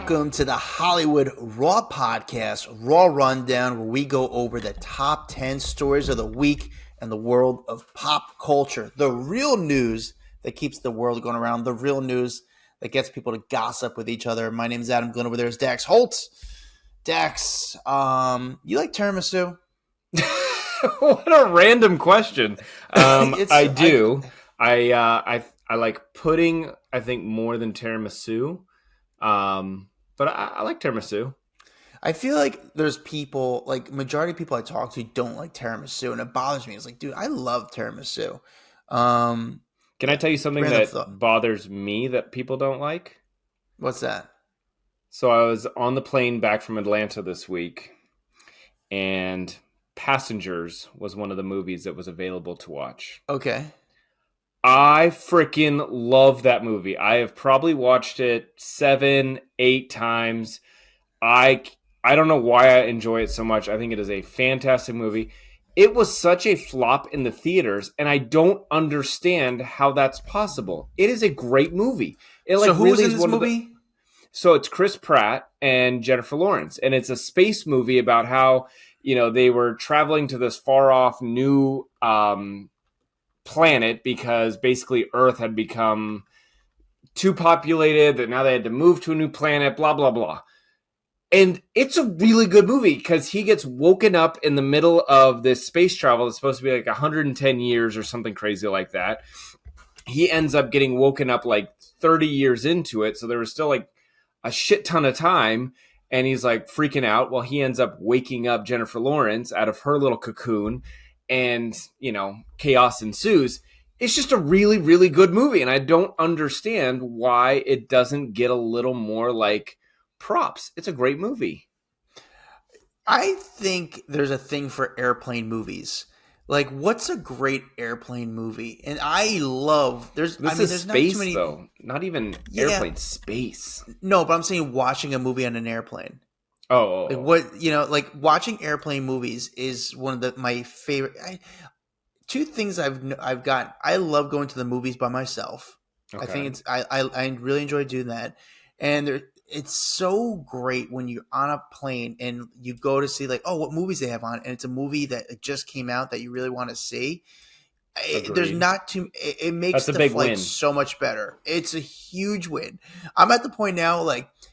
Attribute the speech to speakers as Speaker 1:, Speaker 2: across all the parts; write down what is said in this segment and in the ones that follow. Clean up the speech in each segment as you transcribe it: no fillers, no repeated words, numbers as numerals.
Speaker 1: welcome to the Hollywood Raw Podcast, Raw Rundown, where we go over the top 10 stories of the week in the world of pop culture. The real news that keeps the world going around, the real news that gets people to gossip with each other. My name is Adam. Glyn, over there is Dax Holt. Dax, you like tiramisu?
Speaker 2: What a random question. I do. I like pudding, I think, more than tiramisu. But I like tiramisu.
Speaker 1: I feel like there's people, like majority of people I talk to don't like tiramisu, and it bothers me. It's like, dude, I love tiramisu.
Speaker 2: Can I tell you something that bothers me that people don't like?
Speaker 1: What's that?
Speaker 2: So I was on the plane back from Atlanta this week, and Passengers was one of the movies that was available to watch.
Speaker 1: Okay.
Speaker 2: I freaking love that movie. I have probably watched it 7, 8 times. I don't know why I enjoy it so much. I think it is a fantastic movie. It was such a flop in the theaters, and I don't understand how that's possible. It is a great movie.
Speaker 1: So who's in this movie?
Speaker 2: So it's Chris Pratt and Jennifer Lawrence, and it's a space movie about how, they were traveling to this far-off new planet because basically Earth had become too populated, that now they had to move to a new planet, blah, blah, blah. And it's a really good movie because he gets woken up in the middle of this space travel that's supposed to be like 110 years or something crazy like that. He ends up getting woken up like 30 years into it, so there was still like a shit ton of time, and he's like freaking out. Well, he ends up waking up Jennifer Lawrence out of her little cocoon, and, chaos ensues. It's just a really, really good movie, and I don't understand why it doesn't get a little more, props. It's a great movie.
Speaker 1: I think there's a thing for airplane movies. Like, what's a great airplane movie? And I love... There's
Speaker 2: space,
Speaker 1: not too many...
Speaker 2: though. Not even airplane, space.
Speaker 1: No, but I'm saying watching a movie on an airplane.
Speaker 2: Oh.
Speaker 1: Watching airplane movies is one of my favorite. Two things I've got. I love going to the movies by myself. Okay. I think I really enjoy doing that, and it's so great when you're on a plane and you go to see what movies they have on, and it's a movie that just came out that you really want to see. There's not too. It makes the flight win. So much better. It's a huge win. I'm at the point now,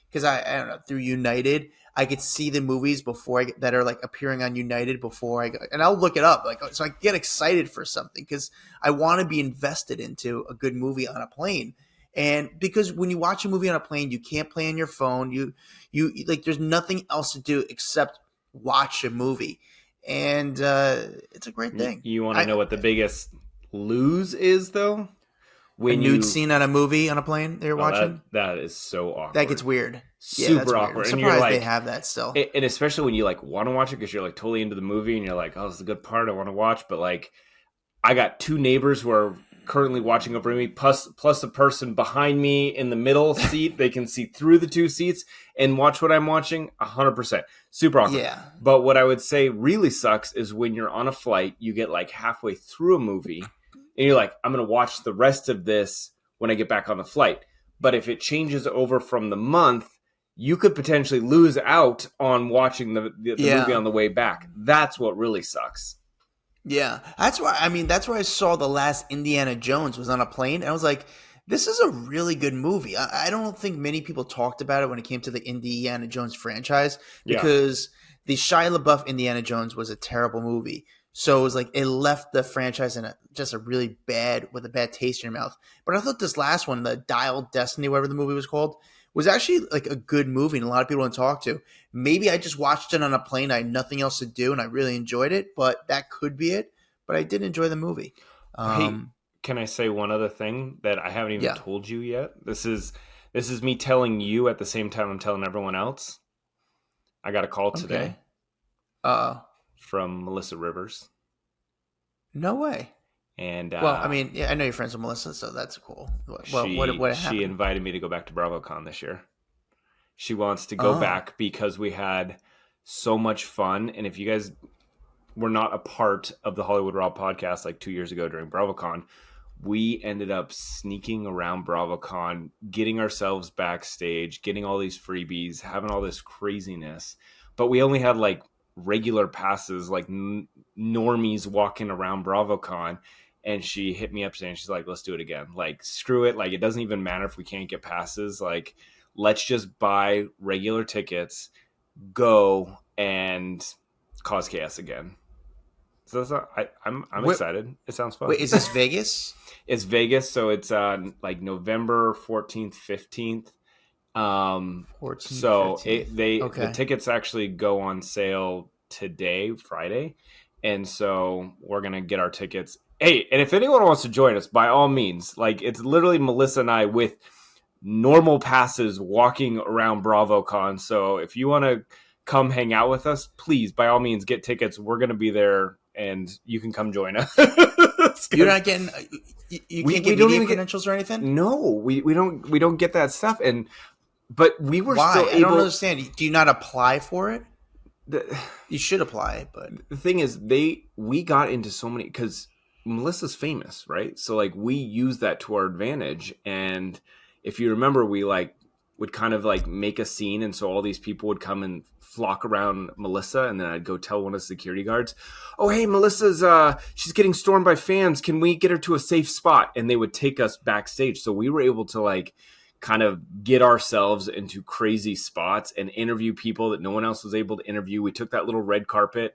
Speaker 1: because I don't know, through United, I could see the movies that are appearing on United before I go, and I'll look it up. So I get excited for something because I want to be invested into a good movie on a plane. And because when you watch a movie on a plane, you can't play on your phone. You there's nothing else to do except watch a movie. And it's a great thing.
Speaker 2: You want to know what the biggest lose is, though?
Speaker 1: A nude scene on a movie on a plane that you're watching?
Speaker 2: That is so awkward.
Speaker 1: That gets weird.
Speaker 2: Super awkward.
Speaker 1: I'm surprised they have that still.
Speaker 2: And especially when you want to watch it because you're totally into the movie and you're like, oh, this is a good part I want to watch. But I got 2 neighbors who are currently watching over me, plus a person behind me in the middle seat. They can see through the 2 seats and watch what I'm watching. 100%. Super awkward.
Speaker 1: Yeah.
Speaker 2: But what I would say really sucks is when you're on a flight, you get halfway through a movie and you're like, I'm going to watch the rest of this when I get back on the flight. But if it changes over from the month, you could potentially lose out on watching the movie on the way back. That's what really sucks.
Speaker 1: Yeah. That's why I saw the last Indiana Jones was on a plane. And I was like, this is a really good movie. I don't think many people talked about it when it came to the Indiana Jones franchise because the Shia LaBeouf Indiana Jones was a terrible movie. So it was it left the franchise in a bad taste in your mouth. But I thought this last one, the Dial Destiny, whatever the movie was called, was actually a good movie and a lot of people want to talk to. Maybe I just watched it on a plane. I had nothing else to do and I really enjoyed it, but that could be it. But I did enjoy the movie.
Speaker 2: Hey, can I say one other thing that I haven't even told you yet? This is me telling you at the same time I'm telling everyone else. I got a call today. From Melissa Rivers.
Speaker 1: No way.
Speaker 2: And
Speaker 1: I know you're friends with Melissa, so that's cool. What happened?
Speaker 2: She invited me to go back to BravoCon this year. She wants to go back because we had so much fun. And if you guys were not a part of the Hollywood Raw podcast 2 years ago during BravoCon, we ended up sneaking around BravoCon, getting ourselves backstage, getting all these freebies, having all this craziness. But we only had like regular passes, like normies walking around BravoCon. And she hit me up saying, she's like, let's do it again. Like, screw it. Like, it doesn't even matter if we can't get passes. Like, let's just buy regular tickets, go, and cause chaos again. So that's I'm excited. It sounds fun.
Speaker 1: Wait, is this Vegas?
Speaker 2: It's Vegas, so it's like November 14th, 15th.
Speaker 1: 14th,
Speaker 2: So
Speaker 1: 15th.
Speaker 2: The tickets actually go on sale today, Friday. And so we're going to get our tickets. Hey, and if anyone wants to join us, by all means, like it's literally Melissa and I with normal passes walking around BravoCon. So if you want to come hang out with us, please, by all means, get tickets. We're going to be there and you can come join us.
Speaker 1: You're not getting, you can't get media credentials or anything?
Speaker 2: No, we don't get that stuff. But we were still able.
Speaker 1: I don't understand. Do you not apply for it? You should apply, but
Speaker 2: the thing is, we got into so many because Melissa's famous, right? So like we use that to our advantage. And if you remember, we like would kind of like make a scene, and so all these people would come and flock around Melissa, and then I'd go tell one of the security guards, "Oh, hey, Melissa's she's getting stormed by fans. Can we get her to a safe spot?" And they would take us backstage. So we were able to like kind of get ourselves into crazy spots and interview people that no one else was able to interview. We took that little red carpet.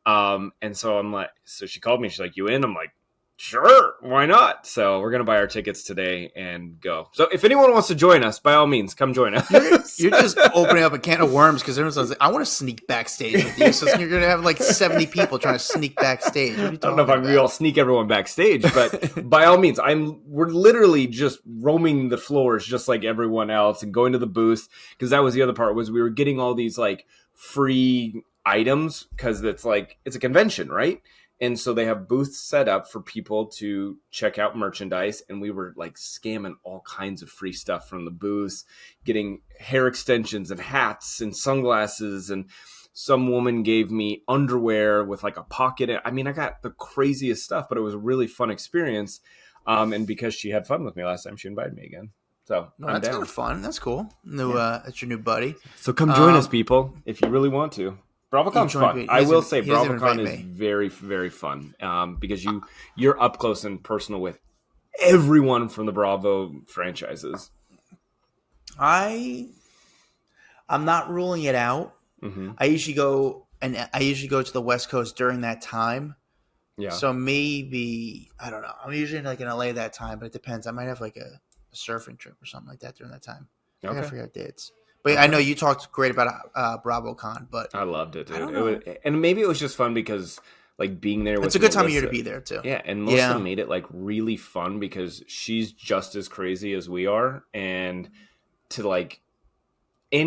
Speaker 2: And so I'm like, so she called me, she's like, you in? I'm like, sure, why not? So we're going to buy our tickets today and go. So if anyone wants to join us, by all means, come join us.
Speaker 1: You're just opening up a can of worms because everyone's like, I want to sneak backstage with you. So you're going to have like 70 people trying to sneak backstage.
Speaker 2: I don't know if I'm real sneak everyone backstage, but by all means, we're literally just roaming the floors just like everyone else and going to the booth. Because that was the other part, was we were getting all these like free items because it's a convention, right? And so they have booths set up for people to check out merchandise. And we were like scamming all kinds of free stuff from the booths, getting hair extensions and hats and sunglasses. And some woman gave me underwear with like a pocket. I mean, I got the craziest stuff, but it was a really fun experience. And because she had fun with me last time, she invited me again. So
Speaker 1: that's kind of fun. That's cool. That's your new buddy.
Speaker 2: So come join us, people, if you really want to. BravoCon's fun. I will say BravoCon is very, very fun because you're up close and personal with everyone from the Bravo franchises.
Speaker 1: I'm not ruling it out. Mm-hmm. I usually go to the West Coast during that time. Yeah. So maybe, I don't know. I'm usually like in LA that time, but it depends. I might have like a surfing trip or something like that during that time. Okay. I gotta figure out dates. But I know you talked great about BravoCon, but
Speaker 2: I loved it, dude. And maybe it was just fun because like being there.
Speaker 1: It's a good time of year to be there too.
Speaker 2: Yeah, and Melissa made it like really fun because she's just as crazy as we are, and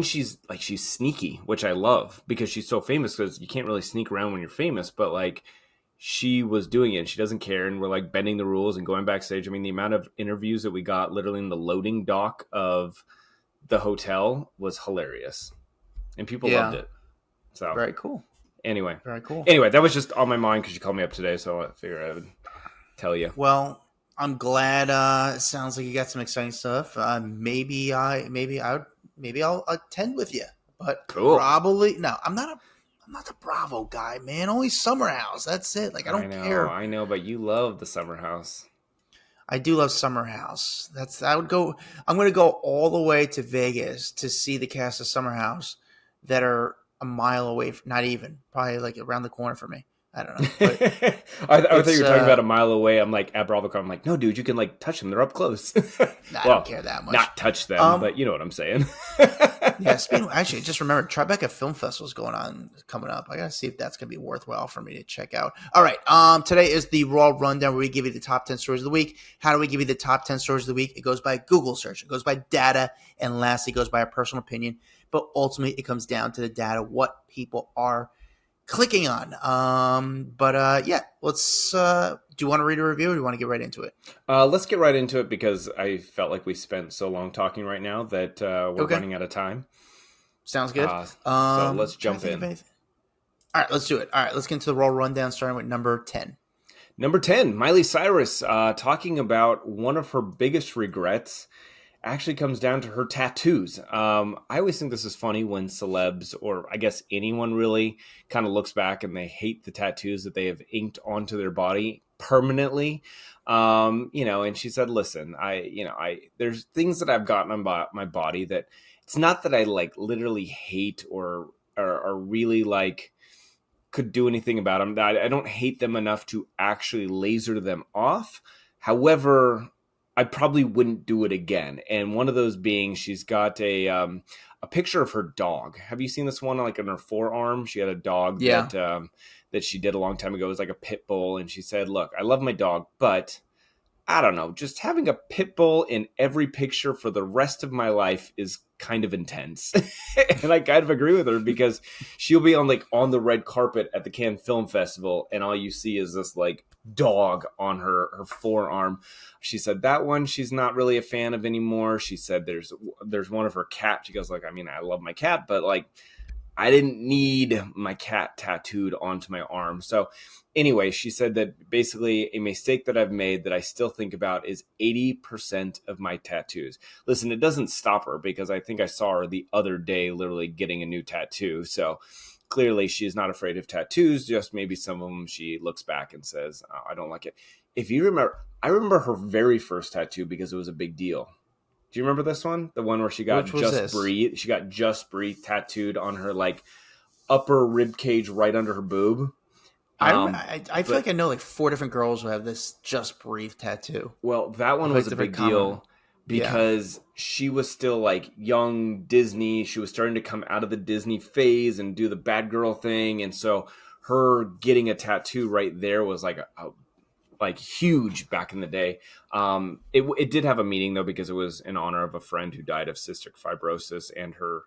Speaker 2: she's sneaky, which I love because she's so famous. Because you can't really sneak around when you're famous, but like she was doing it, and she doesn't care, and we're like bending the rules and going backstage. I mean, the amount of interviews that we got literally in the loading dock of the hotel was hilarious, and people loved it. So
Speaker 1: very cool.
Speaker 2: Anyway,
Speaker 1: very cool.
Speaker 2: Anyway, that was just on my mind because you called me up today, so I figured I would tell you.
Speaker 1: Well, I'm glad. It sounds like you got some exciting stuff. Maybe I'll attend with you, but probably no. I'm not the Bravo guy, man. Only Summer House. That's it. Like I don't care.
Speaker 2: I know, but you love the Summer House.
Speaker 1: I do love Summer House. I'm going to go all the way to Vegas to see the cast of Summer House that are a mile away. Not even, probably like around the corner for me. I don't know. But
Speaker 2: I thought you were talking about a mile away. I'm like at BravoCon. I'm like, no, dude, you can like touch them. They're up close.
Speaker 1: I don't care that much.
Speaker 2: Not touch them, but you know what I'm saying.
Speaker 1: Yeah. Actually, just remember, Tribeca Film Festival is coming up. I gotta see if that's gonna be worthwhile for me to check out. All right. Today is the Raw Rundown where we give you the top 10 stories of the week. How do we give you the top 10 stories of the week? It goes by Google search. It goes by data, and lastly, it goes by a personal opinion. But ultimately, it comes down to the data, what people are clicking on. Let's do you want to read a review or do you want to get right into it?
Speaker 2: Let's get right into it because I felt like we spent so long talking right now that we're running out of time.
Speaker 1: Sounds good.
Speaker 2: So let's jump in.
Speaker 1: All right, let's do it. All right, let's get into the Raw Rundown starting with number 10.
Speaker 2: Number 10, Miley Cyrus, talking about one of her biggest regrets actually comes down to her tattoos. I always think this is funny when celebs, or I guess anyone really, kind of looks back and they hate the tattoos that they have inked onto their body permanently. And she said, listen, there's things that I've gotten on my body that it's not that I like literally hate or really like could do anything about them. I don't hate them enough to actually laser them off. However, I probably wouldn't do it again. And one of those being, she's got a picture of her dog. Have you seen this one? Like on her forearm, she had a dog that she did a long time ago. It was like a pit bull, and she said, "Look, I love my dog, but I don't know, just having a pit bull in every picture for the rest of my life is kind of intense." And I kind of agree with her, because she'll be on the red carpet at the Cannes Film Festival, and all you see is this like dog on her forearm. She said that one she's not really a fan of anymore. She said there's one of her cat. She goes like, I mean, I love my cat, but like I didn't need my cat tattooed onto my arm. So anyway, she said that basically a mistake that I've made that I still think about is 80% of my tattoos. Listen, it doesn't stop her, because I think I saw her the other day literally getting a new tattoo. So clearly she is not afraid of tattoos, just maybe some of them she looks back and says, oh, I don't like it. If you remember, I remember her very first tattoo because it was a big deal. Do you remember this one? The one where she got Just Breathe? She got Just Breathe tattooed on her like upper rib cage right under her boob.
Speaker 1: I feel like I know like 4 different girls who have this Just Breathe tattoo.
Speaker 2: Well, that one was a big deal because she was still like young Disney. She was starting to come out of the Disney phase and do the bad girl thing. And so her getting a tattoo right there was like like huge back in the day. It did have a meaning though, because it was in honor of a friend who died of cystic fibrosis, and her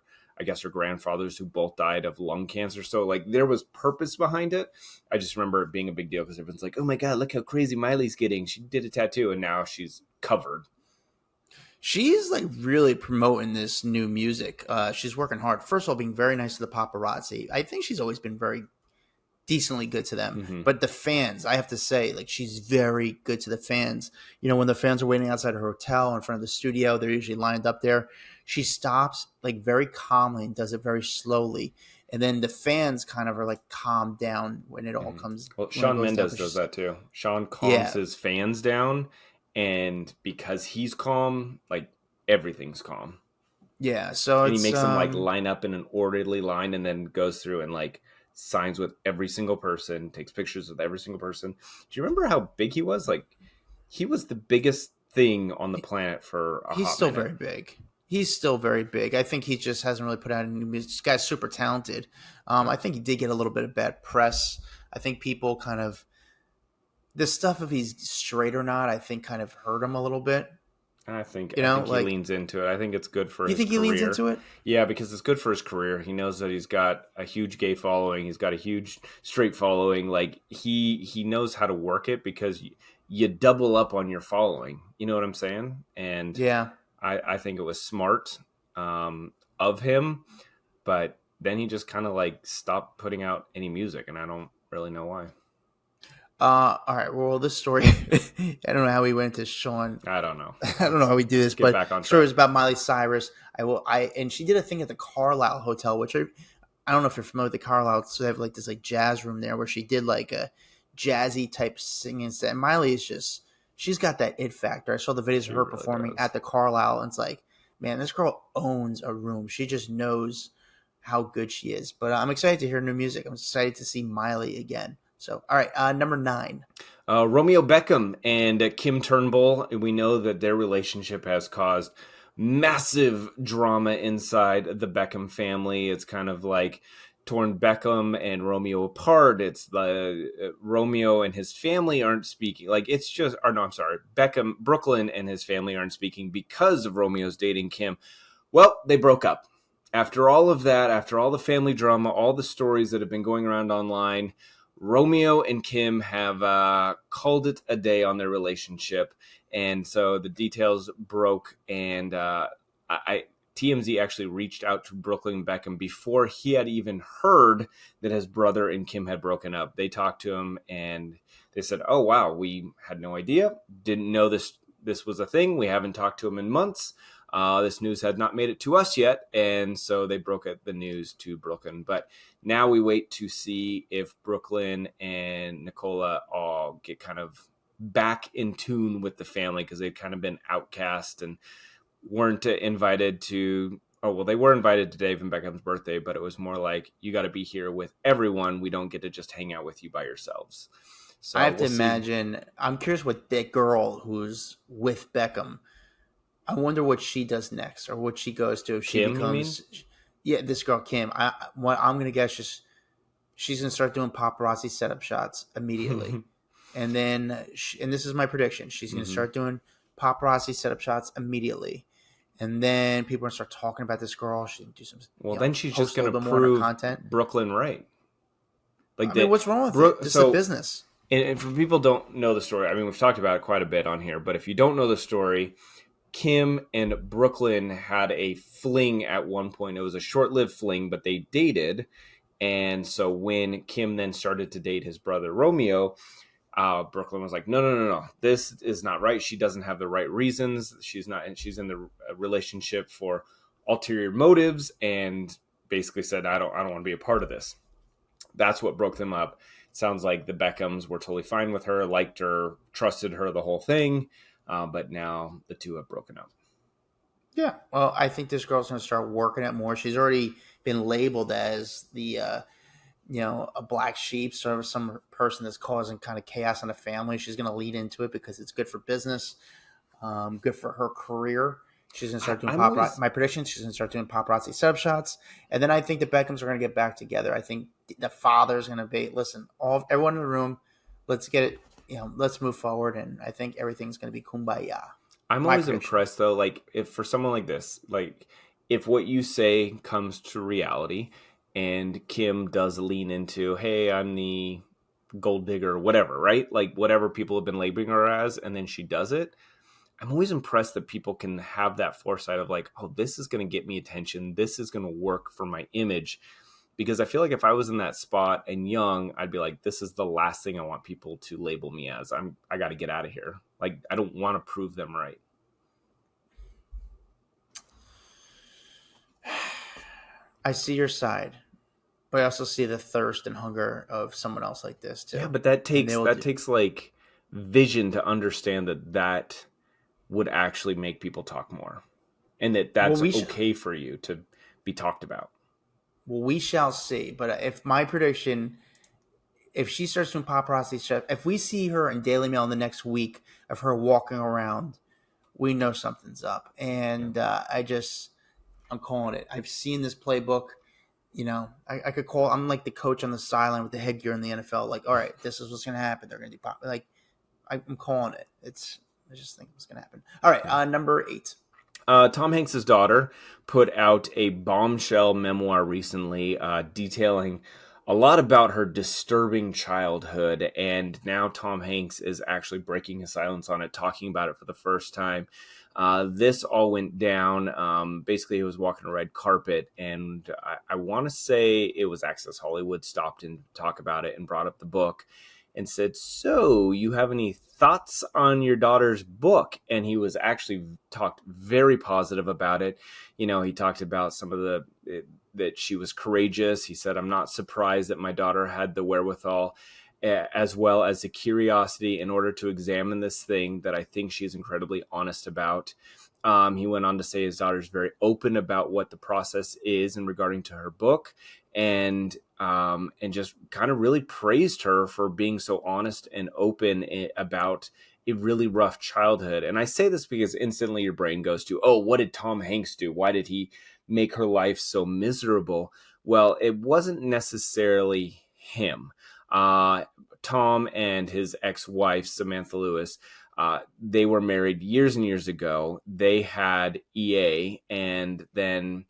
Speaker 2: grandfathers who both died of lung cancer. So like there was purpose behind it. I just remember it being a big deal because everyone's like, oh my God, look how crazy Miley's getting. She did a tattoo and now she's covered.
Speaker 1: She's like really promoting this new music. She's working hard. First of all, being very nice to the paparazzi. I think she's always been very decently good to them. Mm-hmm. But the fans, I have to say, like she's very good to the fans. You know, when the fans are waiting outside her hotel in front of the studio, they're usually lined up there. She stops like very calmly and does it very slowly. And then the fans kind of are like calmed down when it all comes.
Speaker 2: Well, Shawn Mendes does that too. Shawn calms his fans down. And because he's calm, like everything's calm.
Speaker 1: Yeah. So
Speaker 2: and he makes them like line up in an orderly line and then goes through and like signs with every single person, takes pictures with every single person. Do you remember how big he was? Like he was the biggest thing on the planet for a hot minute.
Speaker 1: He's still very big. He's still very big. I think he just hasn't really put out any new music. This guy's super talented. I think he did get a little bit of bad press. I think people kind of the stuff, if he's straight or not, I think kind of hurt him a little bit.
Speaker 2: I think he leans into it. I think it's good for his career. You think he leans
Speaker 1: into it?
Speaker 2: Yeah, because it's good for his career. He knows that he's got a huge gay following. He's got a huge straight following. Like he knows how to work it because you double up on your following. You know what I'm saying? And
Speaker 1: yeah.
Speaker 2: I think it was smart of him, but then he just kind of like stopped putting out any music, and I don't really know why.
Speaker 1: All right. Well, this story, I don't know how we went to Shawn.
Speaker 2: I don't know.
Speaker 1: I don't know how we do this, but
Speaker 2: back on
Speaker 1: the story is about Miley Cyrus. And she did a thing at the Carlisle Hotel, which I don't know if you're familiar with the Carlisle. So they have like this like jazz room there where she did like a jazzy type singing set. And Miley is just, she's got that it factor. I saw the videos of her performing at the Carlisle, and it's like, man, this girl owns a room. She just knows how good she is. But I'm excited to hear new music. I'm excited to see Miley again. So, all right, number 9.
Speaker 2: Romeo Beckham and Kim Turnbull. We know that their relationship has caused massive drama inside the Beckham family. It's kind of like torn Beckham and Romeo apart. It's the Romeo and his family aren't speaking. Like it's just, or no, I'm sorry, Beckham, Brooklyn and his family aren't speaking because of Romeo's dating Kim. Well, they broke up. After all of that, after all the family drama, all the stories that have been going around online, Romeo and Kim have called it a day on their relationship. And so the details broke. And TMZ actually reached out to Brooklyn Beckham before he had even heard that his brother and Kim had broken up. They talked to him and they said, "Oh wow, we had no idea. Didn't know this was a thing. We haven't talked to him in months. This news had not made it to us yet." And so they broke the news to Brooklyn. But now we wait to see if Brooklyn and Nicola all get kind of back in tune with the family, because they've kind of been outcast and weren't invited to. Oh, well, they were invited to Dave and Beckham's birthday, but it was more like, you got to be here with everyone. We don't get to just hang out with you by yourselves. So
Speaker 1: I have to imagine. I'm curious what that girl who's with Beckham. I wonder what she does next, or what she goes to if she
Speaker 2: Kim,
Speaker 1: becomes. Yeah, this girl Kim. What I'm gonna guess she's gonna start doing paparazzi setup shots immediately, and then and this is my prediction. She's gonna start doing paparazzi setup shots immediately, and then people are gonna start talking about this girl. She can do some.
Speaker 2: Well, then she's just gonna prove content. Brooklyn right.
Speaker 1: Like, I mean, what's wrong with it? This is a business.
Speaker 2: And for people who don't know the story, I mean, we've talked about it quite a bit on here, but if you don't know the story, Kim and Brooklyn had a fling at one point. It was a short-lived fling, but they dated. And so when Kim then started to date his brother Romeo, Brooklyn was like, no, this is not right. She doesn't have the right reasons. She's in the relationship for ulterior motives, and basically said, I don't want to be a part of this. That's what broke them up. Sounds like the Beckhams were totally fine with her, liked her, trusted her, the whole thing. But now the two have broken up.
Speaker 1: Yeah. Well, I think this girl's going to start working it more. She's already been labeled as the, a black sheep, sort of some person that's causing kind of chaos in the family. She's going to lead into it because it's good for business, good for her career. She's going to start doing paparazzi. My prediction, she's going to start doing paparazzi setup shots. And then I think the Beckhams are going to get back together. I think the father's going to be, listen, everyone in the room, let's get it, let's move forward. And I think everything's going to be kumbaya.
Speaker 2: I'm always impressed, though, like, if for someone like this, like, if what you say comes to reality and Kim does lean into, hey, I'm the gold digger, whatever, right? Like, whatever people have been labeling her as, and then she does it. I'm always impressed that people can have that foresight of like, oh, this is going to get me attention. This is going to work for my image. Because I feel like if I was in that spot and young, I'd be like, this is the last thing I want people to label me as. I got to get out of here. Like, I don't want to prove them right.
Speaker 1: I see your side, but I also see the thirst and hunger of someone else like this too.
Speaker 2: Yeah, but that takes like vision to understand that would actually make people talk more, and that's okay for you to be talked about.
Speaker 1: Well, we shall see. But if my prediction, if she starts doing paparazzi stuff, if we see her in Daily Mail in the next week of her walking around, we know something's up. And I'm calling it. I've seen this playbook. I could call. I'm like the coach on the sideline with the headgear in the NFL. Like, all right, this is what's going to happen. They're going to do pop. Like, I'm calling it. I just think it's going to happen. All right, number 8.
Speaker 2: Tom Hanks' daughter put out a bombshell memoir recently detailing a lot about her disturbing childhood, and now Tom Hanks is actually breaking his silence on it, talking about it for the first time. This all went down. Basically, he was walking a red carpet, and I want to say it was Access Hollywood stopped in to talk about it and brought up the book and said, so you have any thoughts on your daughter's book? And he was actually talked very positive about it. He talked about some of that she was courageous. He said, I'm not surprised that my daughter had the wherewithal as well as the curiosity in order to examine this thing that I think she's incredibly honest about. He went on to say his daughter's very open about what the process is in regarding to her book, and just kind of really praised her for being so honest and open about a really rough childhood. And I say this because instantly your brain goes to, oh, what did Tom Hanks do? Why did he make her life so miserable? Well, it wasn't necessarily him. Tom and his ex-wife, Samantha Lewis, they were married years and years ago. They had EA, and then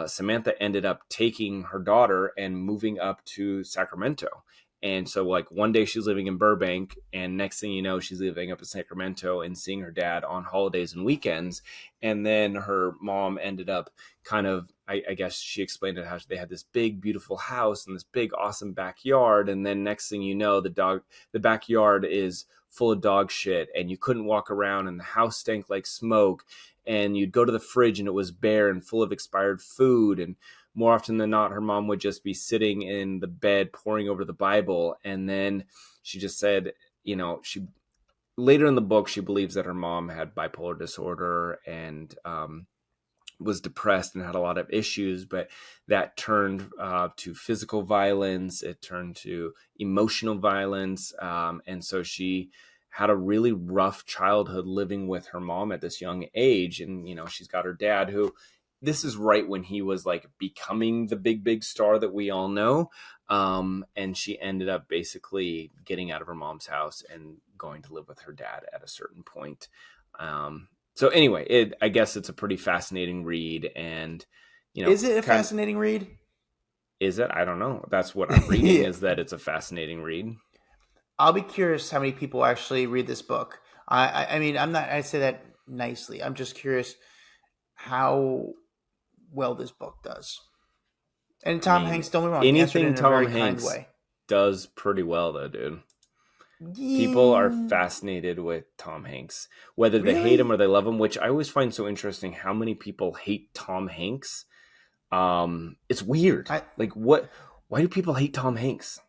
Speaker 2: Samantha ended up taking her daughter and moving up to Sacramento. And so like one day she's living in Burbank, and next thing you know, she's living up in Sacramento and seeing her dad on holidays and weekends. And then her mom ended up kind of, I guess she explained it how they had this big, beautiful house and this big, awesome backyard. And then next thing you know, the backyard is full of dog shit, and you couldn't walk around, and the house stank like smoke. And you'd go to the fridge and it was bare and full of expired food. And more often than not, her mom would just be sitting in the bed poring over the Bible. And then she just said, she later in the book, she believes that her mom had bipolar disorder and was depressed and had a lot of issues, but that turned to physical violence. It turned to emotional violence. And so she had a really rough childhood living with her mom at this young age. And, she's got her dad who, this is right when he was like becoming the big star that we all know. And she ended up basically getting out of her mom's house and going to live with her dad at a certain point. So anyway, I guess it's a pretty fascinating read. And,
Speaker 1: is it a fascinating read?
Speaker 2: Is it? I don't know. That's what I'm reading is that it's a fascinating read.
Speaker 1: I'll be curious how many people actually read this book. I mean, I say that nicely. I'm just curious how well this book does. And Tom Hanks, don't get me wrong,
Speaker 2: anything
Speaker 1: in
Speaker 2: Tom
Speaker 1: a very
Speaker 2: Hanks
Speaker 1: kind way.
Speaker 2: Does pretty well though, dude.
Speaker 1: Yeah.
Speaker 2: People are fascinated with Tom Hanks, whether they hate him or they love him, which I always find so interesting how many people hate Tom Hanks. It's weird. Why do people hate Tom Hanks?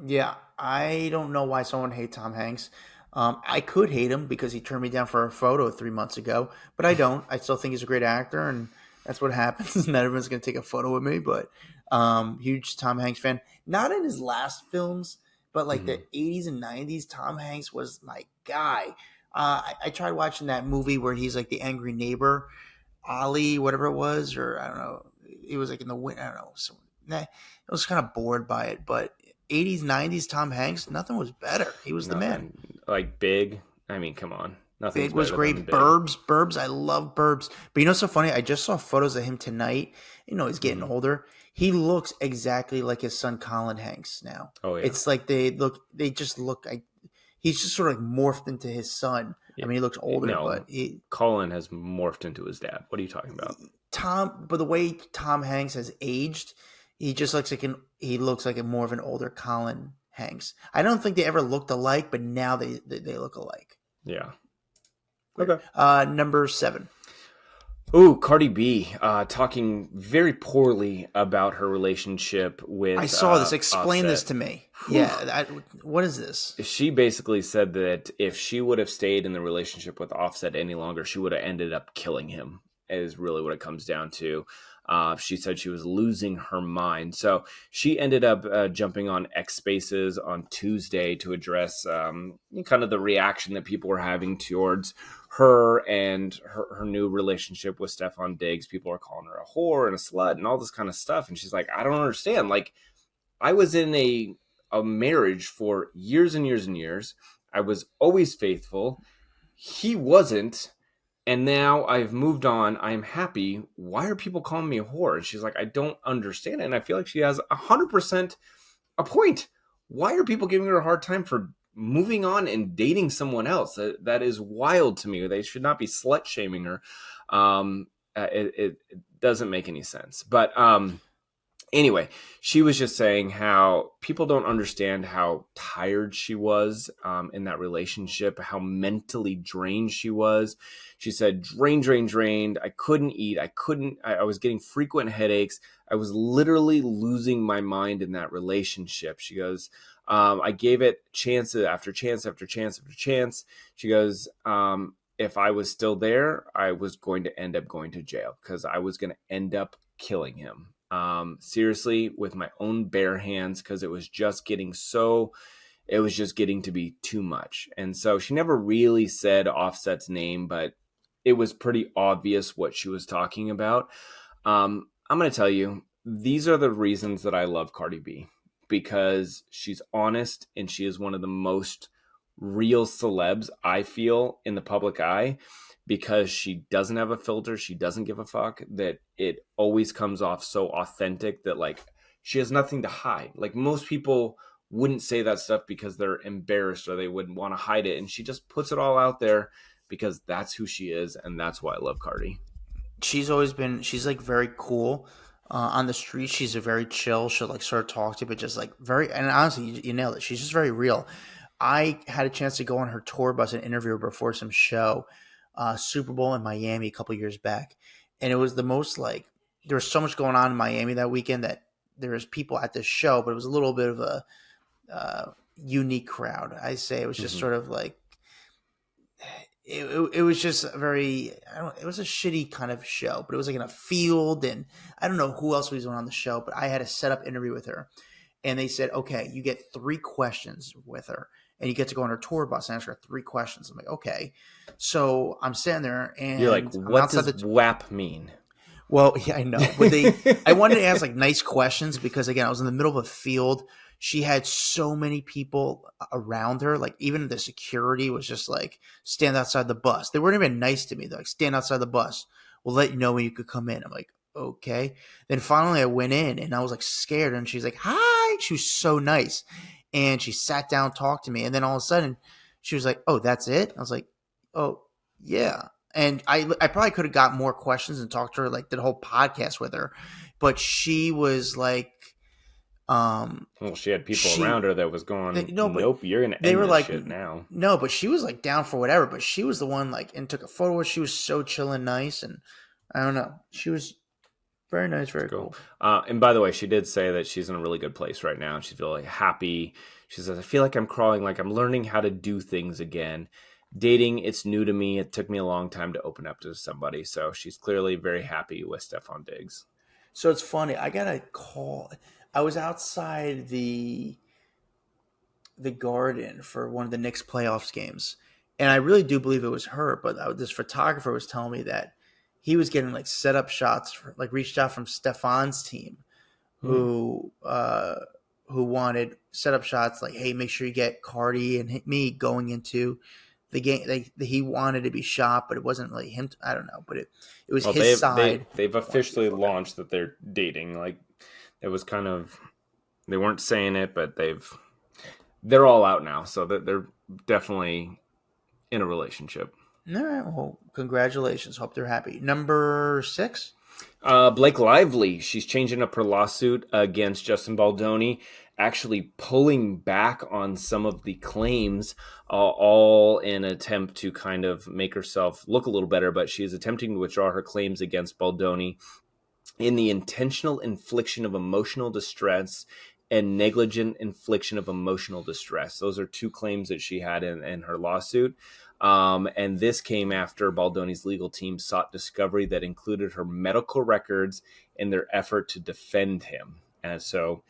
Speaker 1: Yeah, I don't know why someone hates Tom Hanks. I could hate him because he turned me down for a photo 3 months ago, but I don't. I still think he's a great actor, and that's what happens. Not everyone's going to take a photo with me, but huge Tom Hanks fan. Not in his last films, but like the 80s and 90s, Tom Hanks was my guy. I tried watching that movie where he's like the angry neighbor, Ollie, whatever it was, or I don't know. It was like in the wind. I don't know. So, I was kind of bored by it, but 80s, 90s Tom Hanks, nothing was better. He was the man.
Speaker 2: Like Big. I mean, come on.
Speaker 1: Big was great. Burbs. I love Burbs. But you know what's so funny? I just saw photos of him tonight. He's getting older. He looks exactly like his son Colin Hanks now.
Speaker 2: Oh, yeah.
Speaker 1: It's like they just look like he's just sort of like morphed into his son. Yeah. I mean, he looks older, but
Speaker 2: Colin has morphed into his dad. What are you talking about?
Speaker 1: But the way Tom Hanks has aged, he just looks like more of an older Colin Hanks. I don't think they ever looked alike, but now they look alike.
Speaker 2: Yeah.
Speaker 1: Okay. Number 7.
Speaker 2: Ooh, Cardi B talking very poorly about her relationship with
Speaker 1: I saw this. Explain
Speaker 2: Offset.
Speaker 1: This to me. Yeah. What is this?
Speaker 2: She basically said that if she would have stayed in the relationship with Offset any longer, she would have ended up killing him, is really what it comes down to. She said she was losing her mind. So she ended up jumping on X Spaces on Tuesday to address kind of the reaction that people were having towards her and her new relationship with Stefon Diggs. People are calling her a whore and a slut and all this kind of stuff. And she's like, I don't understand. Like, I was in a marriage for years and years and years. I was always faithful. He wasn't. And now I've moved on. I'm happy. Why are people calling me a whore? And she's like, I don't understand it. And I feel like she has 100% a point. Why are people giving her a hard time for moving on and dating someone else? That is wild to me. They should not be slut shaming her. It doesn't make any sense. But anyway, she was just saying how people don't understand how tired she was in that relationship, how mentally drained she was. She said, drained. I couldn't eat. I was getting frequent headaches. I was literally losing my mind in that relationship. She goes, I gave it chance after chance after chance after chance. She goes, if I was still there, I was going to end up going to jail because I was going to end up killing him. Seriously, with my own bare hands, because it was just getting to be too much. And so she never really said Offset's name, but it was pretty obvious what she was talking about. I'm going to tell you, these are the reasons that I love Cardi B, because she's honest and she is one of the most real celebs I feel in the public eye, because she doesn't have a filter. She doesn't give a fuck, that it always comes off so authentic that like she has nothing to hide. Like most people wouldn't say that stuff because they're embarrassed or they wouldn't want to hide it. And she just puts it all out there because that's who she is. And that's why I love Cardi.
Speaker 1: She's like very cool. On the street, she's a very chill. She'll like sort of talk to you, but just like very, and honestly, you nailed it. She's just very real. I had a chance to go on her tour bus and interview her before some show, Super Bowl in Miami a couple years back. And it was the most like, there was so much going on in Miami that weekend that there was people at this show, but it was a little bit of a unique crowd. I say it was just sort of like, it was just very, it was a shitty kind of show, but it was like in a field, and I don't know who else was on the show, but I had a set up interview with her, and they said, okay, you get 3 questions with her, and you get to go on her tour bus and ask her 3 questions. I'm like, okay. So I'm sitting there, and
Speaker 2: you're like, what does WAP mean?
Speaker 1: Well, yeah, I know, but I wanted to ask like nice questions because again, I was in the middle of a field. She had so many people around her. Like even the security was just like, stand outside the bus. They weren't even nice to me. They're like, stand outside the bus. We'll let you know when you could come in. I'm like, okay. Then finally I went in and I was like scared. And she's like, hi. She was so nice. And she sat down, talked to me. And then all of a sudden she was like, oh, that's it? I was like, oh, yeah. And I probably could have got more questions and talked to her, like did a whole podcast with her. But she was like,
Speaker 2: well, she had people around her that was going, nope, you're gonna
Speaker 1: they
Speaker 2: end
Speaker 1: were
Speaker 2: this
Speaker 1: like,
Speaker 2: shit now.
Speaker 1: No, but she was like down for whatever. But she was the one like and took a photo. She was so chill and nice, and I don't know. She was very nice, very cool.
Speaker 2: And by the way, she did say that she's in a really good place right now. She's really happy. She says, I feel like I'm crawling, like I'm learning how to do things again. Dating, it's new to me. It took me a long time to open up to somebody. So she's clearly very happy with Stefon Diggs.
Speaker 1: So it's funny. I got a call. I was outside the Garden for one of the Knicks playoffs games, and I really do believe it was her. But this photographer was telling me that he was getting like set up shots, like reached out from Stefon's team, who wanted set up shots. Like, hey, make sure you get Cardi and me going into the game. He wanted to be shot, but it wasn't really him. I don't know, but it was his side.
Speaker 2: They've officially launched that they're dating. Like it was kind of, they weren't saying it, but they're all out now, so they're definitely in a relationship.
Speaker 1: All right, well, congratulations. Hope they're happy. Number 6.
Speaker 2: Blake Lively, she's changing up her lawsuit against Justin Baldoni, actually pulling back on some of the claims, all in an attempt to kind of make herself look a little better, but she is attempting to withdraw her claims against Baldoni in the intentional infliction of emotional distress and negligent infliction of emotional distress. Those are 2 claims that she had in her lawsuit. And this came after Baldoni's legal team sought discovery that included her medical records in their effort to defend him. And so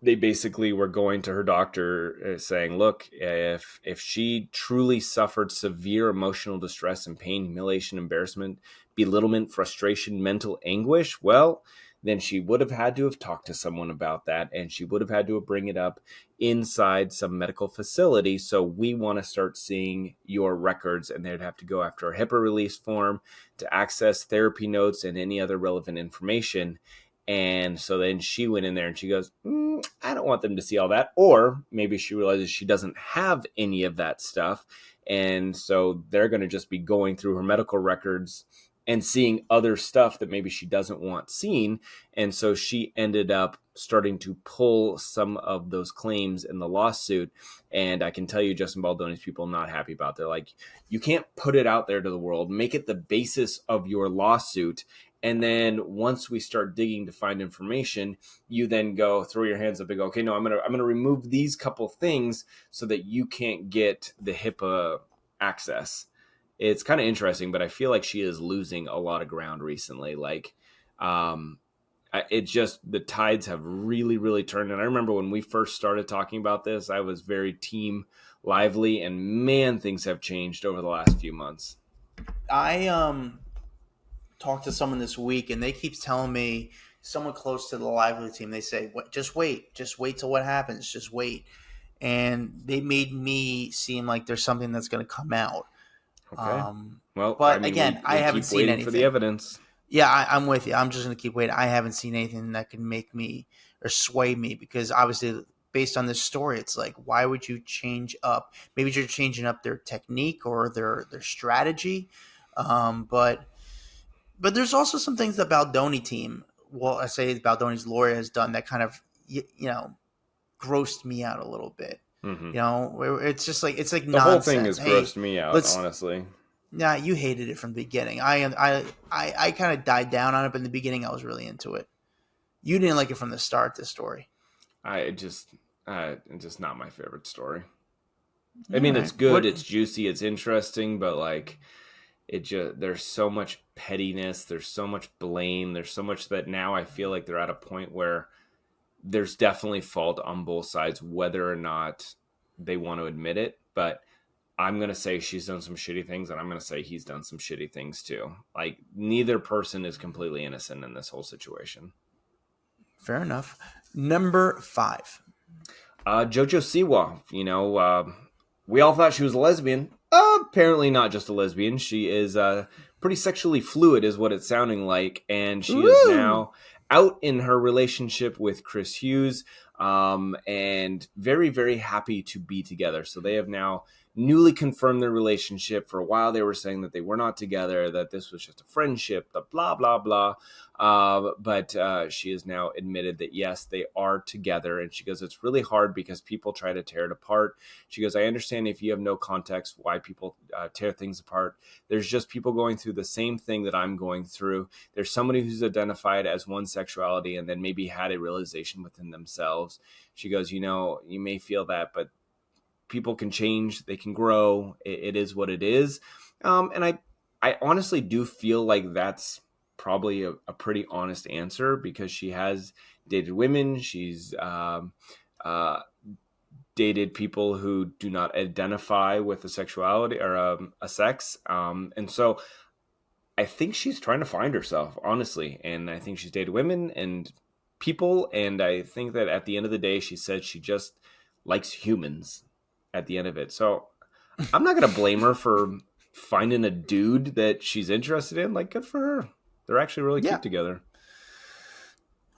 Speaker 2: they basically were going to her doctor saying, look, if she truly suffered severe emotional distress and pain, humiliation, embarrassment, belittlement, frustration, mental anguish, well, then she would have had to have talked to someone about that, and she would have had to bring it up inside some medical facility. So we want to start seeing your records, and they'd have to go after a HIPAA release form to access therapy notes and any other relevant information. And so then she went in there and she goes, I don't want them to see all that. Or maybe she realizes she doesn't have any of that stuff. And so they're going to just be going through her medical records and seeing other stuff that maybe she doesn't want seen. And so she ended up starting to pull some of those claims in the lawsuit. And I can tell you, Justin Baldoni's people are not happy about it. They're like, you can't put it out there to the world, make it the basis of your lawsuit. And then once we start digging to find information, you then go throw your hands up and go, okay, no, I'm gonna remove these couple things so that you can't get the HIPAA access. It's kind of interesting, but I feel like she is losing a lot of ground recently. Like, it just, the tides have really, really turned. And I remember when we first started talking about this, I was very team Lively, and man, things have changed over the last few months.
Speaker 1: I talked to someone this week, and they keep telling me, someone close to the Lively team, they say, "What? Just wait till what happens. Just wait." And they made me seem like there's something that's going to come out.
Speaker 2: Okay. Well,
Speaker 1: but I mean, again, I haven't seen anything
Speaker 2: for the evidence.
Speaker 1: Yeah, I'm with you. I'm just gonna keep waiting. I haven't seen anything that can make me or sway me because obviously, based on this story, it's like, why would you change up? Maybe you're changing up their technique or their strategy, but there's also some things the Baldoni team, well, I say Baldoni's lawyer has done that kind of grossed me out a little bit.
Speaker 2: Mm-hmm.
Speaker 1: It's just like it's like
Speaker 2: The whole thing
Speaker 1: nonsense.
Speaker 2: has
Speaker 1: Hey,
Speaker 2: grossed me out,
Speaker 1: let's.
Speaker 2: honestly.
Speaker 1: Nah, you hated it from the beginning. I kind of died down on it, but in the beginning, I was really into it. You didn't like it from the start. This story.
Speaker 2: It's just not my favorite story. I
Speaker 1: All
Speaker 2: mean,
Speaker 1: right.
Speaker 2: it's good,
Speaker 1: What?
Speaker 2: it's juicy, it's interesting, but like there's so much pettiness, there's so much blame, there's so much that now I feel like they're at a point where there's definitely fault on both sides, whether or not they want to admit it. But I'm going to say she's done some shitty things, and I'm going to say he's done some shitty things too. Like, neither person is completely innocent in this whole situation.
Speaker 1: Fair enough. Number 5.
Speaker 2: JoJo Siwa, we all thought she was a lesbian. Apparently not just a lesbian. She is pretty sexually fluid is what it's sounding like. And she is now out in her relationship with Chris Hughes and very, very happy to be together. So they have now newly confirmed their relationship. For a while they were saying that they were not together, that this was just a friendship, blah, blah, blah. But she has now admitted that, yes, they are together. And she goes, it's really hard because people try to tear it apart. She goes, I understand if you have no context why people tear things apart. There's just people going through the same thing that I'm going through. There's somebody who's identified as one sexuality and then maybe had a realization within themselves. She goes, you may feel that, but people can change, they can grow. It is what it is. And I honestly do feel like that's probably a pretty honest answer because she has dated women. She's dated people who do not identify with a sexuality or a sex. And so I think she's trying to find herself, honestly. And I think she's dated women and people. And I think that at the end of the day, she said she just likes humans at the end of it. So I'm not going to blame her for finding a dude that she's interested in. Like, good for her. They're actually really cute together.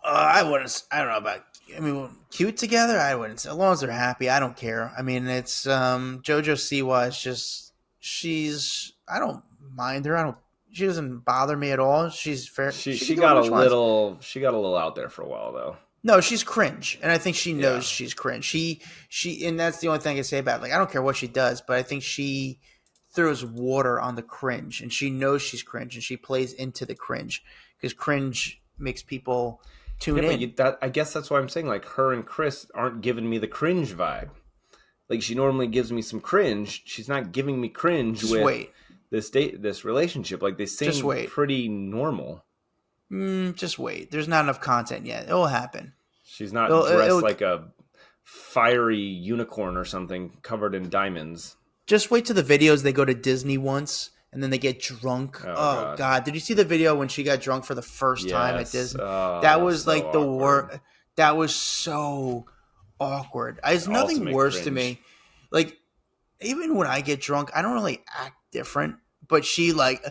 Speaker 1: I wouldn't. I don't know about. I mean, cute together. I wouldn't. As long as they're happy, I don't care. I mean, it's JoJo Siwa is just. She's. I don't mind her. I don't. She doesn't bother me at all. She's fair.
Speaker 2: She got a little. She got a little out there for a while though.
Speaker 1: No, she's cringe, and I think she knows she's cringe. She, and that's the only thing I can say about it. Like, I don't care what she does, but I think she throws water on the cringe, and she knows she's cringe, and she plays into the cringe because cringe makes people tune in.
Speaker 2: I guess that's why I'm saying like her and Chris aren't giving me the cringe vibe. Like she normally gives me some cringe. She's not giving me cringe this relationship. Like they seem pretty normal.
Speaker 1: Just wait. There's not enough content yet. It'll happen.
Speaker 2: She's not dressed like a fiery unicorn or something covered in diamonds.
Speaker 1: Just wait till the videos. They go to Disney once and then they get drunk. Oh God. Did you see the video when she got drunk for the first time at Disney? That was like the worst. That was so awkward. There's nothing worse to me. Like, even when I get drunk, I don't really act different. But she like,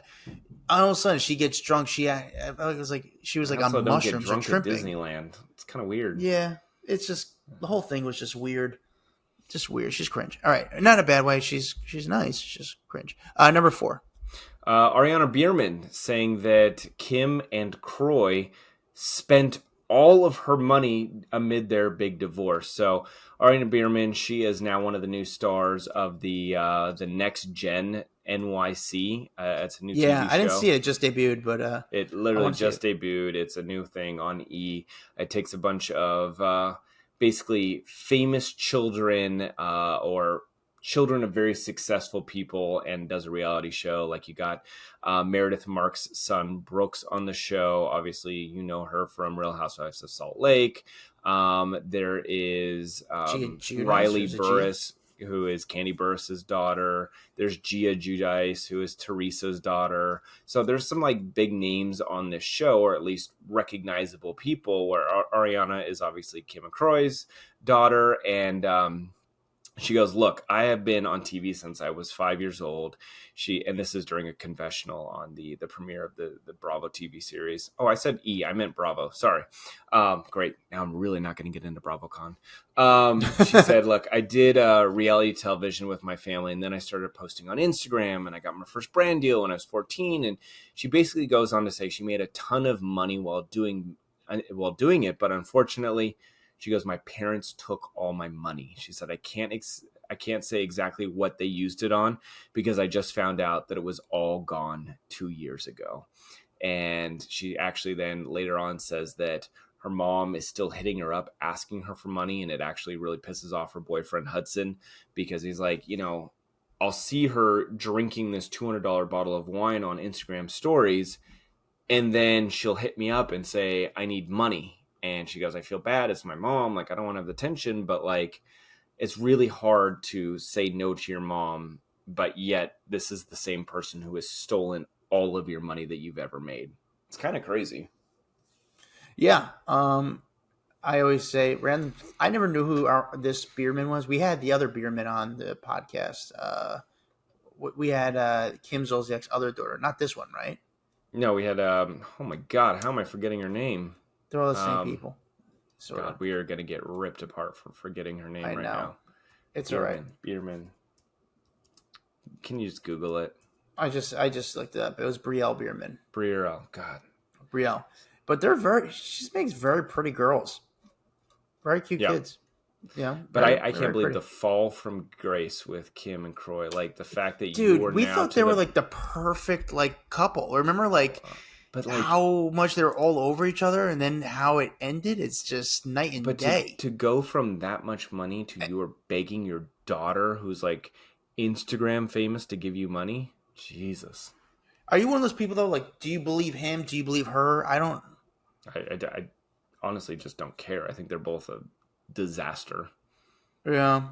Speaker 1: all of a sudden she gets drunk. She was like on mushrooms or tripping.
Speaker 2: At Disneyland. It's kind of weird.
Speaker 1: Yeah, it's just the whole thing was just weird. Just weird. She's cringe. All right, not in a bad way. She's nice. She's just cringe. Number 4.
Speaker 2: Ariana Biermann saying that Kim and Kroy spent all of her money amid their big divorce. So Ariana Biermann, she is now one of the new stars of the Next Gen NYC. It's a new TV show.
Speaker 1: I didn't see it. It just debuted, but
Speaker 2: it literally just debuted. It's a new thing on E. It takes a bunch of basically famous children or children of very successful people and does a reality show. Like you got Meredith Marks' son Brooks on the show. Obviously, you know her from Real Housewives of Salt Lake. There is Riley Burris, who is Candy Burris's daughter. There's Gia Giudice, who is Teresa's daughter. So there's some like big names on this show, or at least recognizable people, where Ariana is obviously Kim and Kroy's daughter. And She goes, look, I have been on TV since I was 5 years old. And this is during a confessional on the premiere of the Bravo TV series. Oh, I said I meant Bravo. Sorry. Great. Now I'm really not going to get into BravoCon. She said, look, I did reality television with my family, and then I started posting on Instagram, and I got my first brand deal when I was 14. And she basically goes on to say she made a ton of money while doing it, but unfortunately, she goes, my parents took all my money. She said, I can't say exactly what they used it on because I just found out that it was all gone 2 years ago. And she actually then later on says that her mom is still hitting her up, asking her for money. And it actually really pisses off her boyfriend, Hudson, because he's like, I'll see her drinking this $200 bottle of wine on Instagram stories, and then she'll hit me up and say, I need money. And she goes, I feel bad. It's my mom. Like, I don't want to have the tension, but like, it's really hard to say no to your mom. But yet this is the same person who has stolen all of your money that you've ever made. It's kind of crazy.
Speaker 1: Yeah. I always say, random. I never knew who this Biermann was. We had the other Biermann on the podcast. We had Kim Zolciak's other daughter, not this one, right?
Speaker 2: No, we had. Oh my God, how am I forgetting her name?
Speaker 1: They're all the same people.
Speaker 2: God, we are going to get ripped apart for forgetting her name now.
Speaker 1: It's Biermann, all right.
Speaker 2: Biermann. Can you just Google it?
Speaker 1: I just looked it up. It was Brielle Biermann.
Speaker 2: Brielle, God.
Speaker 1: Brielle. But she makes very pretty girls. Very cute kids. Yeah.
Speaker 2: But I can't believe pretty. The fall from grace with Kim and Kroy. Like the fact that
Speaker 1: we thought they were like the perfect like couple. Remember but like, how much they were all over each other, and then how it ended, it's just night and day.
Speaker 2: To go from that much money to you are begging your daughter, who's like Instagram famous, to give you money? Jesus.
Speaker 1: Are you one of those people, though? Like, do you believe him? Do you believe her? I don't.
Speaker 2: I honestly just don't care. I think they're both a disaster.
Speaker 1: Yeah.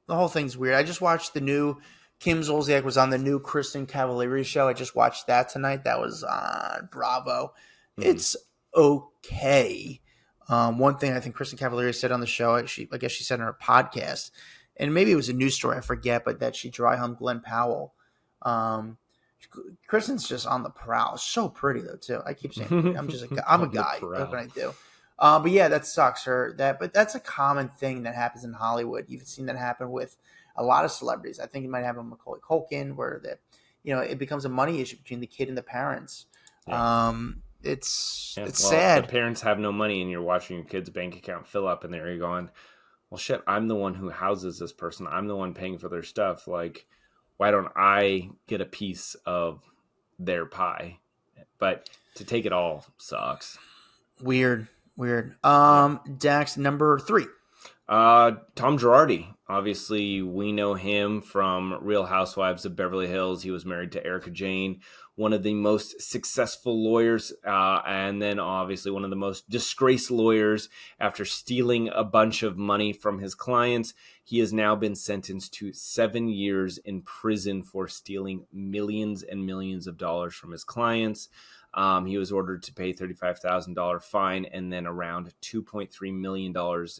Speaker 1: The whole thing's weird. I just watched the new... Kim Zolciak was on the new Kristen Cavallari show. I just watched that tonight. That was on Bravo. Mm-hmm. It's okay. One thing I think Kristen Cavallari said on the show, I guess she said on her podcast, and maybe it was a news story, I forget, but that she dry humped Glen Powell. Kristen's just on the prowl. So pretty though too. I keep saying I'm a guy. What can I do? But yeah, that sucks. But that's a common thing that happens in Hollywood. You've seen that happen with a lot of celebrities. I think it might happen with Macaulay Culkin, where it becomes a money issue between the kid and the parents. Yeah. It's sad.
Speaker 2: The parents have no money, and you're watching your kid's bank account fill up, and there you're going, well, shit, I'm the one who houses this person. I'm the one paying for their stuff. Like, why don't I get a piece of their pie? But to take it all sucks.
Speaker 1: Weird. Dax, number 3.
Speaker 2: Tom Girardi. Obviously, we know him from Real Housewives of Beverly Hills. He was married to Erica Jane, one of the most successful lawyers, and then obviously one of the most disgraced lawyers after stealing a bunch of money from his clients. He has now been sentenced to 7 years in prison for stealing millions and millions of dollars from his clients. He was ordered to pay $35,000 fine and then around $2.3 million